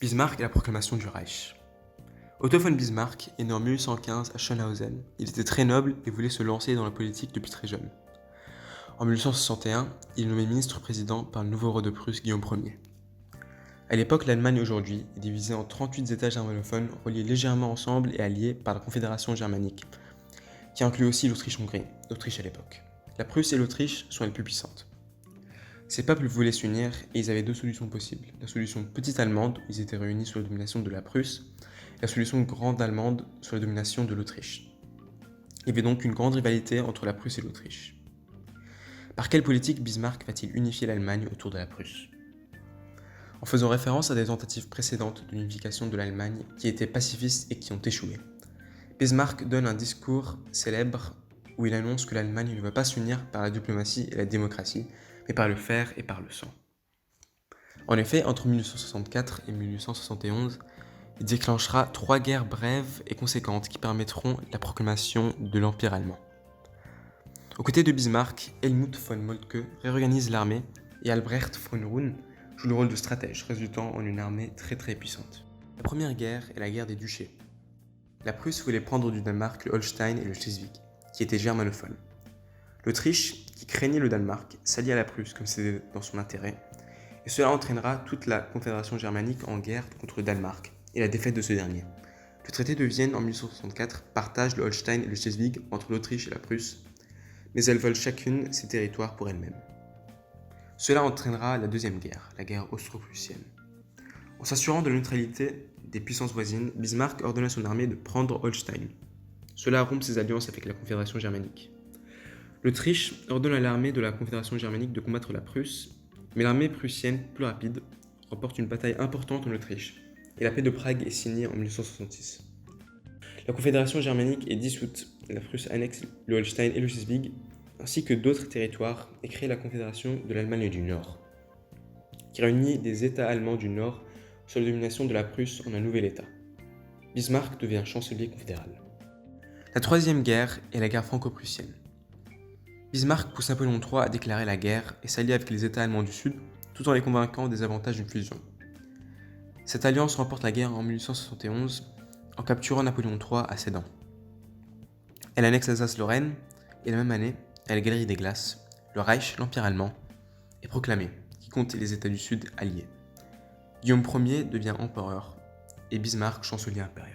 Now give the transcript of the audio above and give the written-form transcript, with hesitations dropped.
Bismarck et la proclamation du Reich. Otto von Bismarck est né en 1815 à Schönhausen. Il était très noble et voulait se lancer dans la politique depuis très jeune. En 1861, il est nommé ministre-président par le nouveau roi de Prusse Guillaume Ier. À l'époque, l'Allemagne aujourd'hui est divisée en 38 États germanophones reliés légèrement ensemble et alliés par la Confédération germanique, qui inclut aussi l'Autriche-Hongrie, l'Autriche à l'époque. La Prusse et l'Autriche sont les plus puissantes. Ces peuples voulaient s'unir et ils avaient deux solutions possibles. La solution petite allemande, où ils étaient réunis sous la domination de la Prusse, et la solution grande allemande sous la domination de l'Autriche. Il y avait donc une grande rivalité entre la Prusse et l'Autriche. Par quelle politique Bismarck va-t-il unifier l'Allemagne autour de la Prusse ? En faisant référence à des tentatives précédentes de l'unification de l'Allemagne qui étaient pacifistes et qui ont échoué. Bismarck donne un discours célèbre où il annonce que l'Allemagne ne va pas s'unir par la diplomatie et la démocratie, mais par le fer et par le sang. En effet, entre 1864 et 1871, il déclenchera 3 guerres brèves et conséquentes qui permettront la proclamation de l'Empire allemand. Aux côtés de Bismarck, Helmut von Moltke réorganise l'armée et Albrecht von Roon joue le rôle de stratège, résultant en une armée très puissante. La première guerre est la guerre des duchés. La Prusse voulait prendre du Danemark le Holstein et le Schleswig, qui étaient germanophones. L'Autriche, qui craignait le Danemark, s'allie à la Prusse comme c'était dans son intérêt, et cela entraînera toute la Confédération germanique en guerre contre le Danemark et la défaite de ce dernier. Le traité de Vienne en 1864 partage le Holstein et le Schleswig entre l'Autriche et la Prusse, mais elles veulent chacune ses territoires pour elles-mêmes. Cela entraînera la deuxième guerre, la guerre austro-prussienne. En s'assurant de la neutralité des puissances voisines, Bismarck ordonna à son armée de prendre Holstein. Cela rompt ses alliances avec la Confédération germanique. L'Autriche ordonne à l'armée de la Confédération germanique de combattre la Prusse, mais l'armée prussienne, plus rapide, remporte une bataille importante en Autriche, et la paix de Prague est signée en 1866. La Confédération germanique est dissoute, la Prusse annexe le Holstein et le Schleswig, ainsi que d'autres territoires, et crée la Confédération de l'Allemagne du Nord, qui réunit des États allemands du Nord sous la domination de la Prusse en un nouvel État. Bismarck devient chancelier confédéral. La troisième guerre est la guerre franco-prussienne. Bismarck pousse Napoléon III à déclarer la guerre et s'allier avec les États allemands du Sud, tout en les convainquant des avantages d'une fusion. Cette alliance remporte la guerre en 1871 en capturant Napoléon III à Sedan. Elle annexe l'Alsace-Lorraine et la même année, à la Galerie des Glaces, le Reich, l'Empire allemand, est proclamé, qui compte les États du Sud alliés. Guillaume Ier devient empereur et Bismarck chancelier impérial.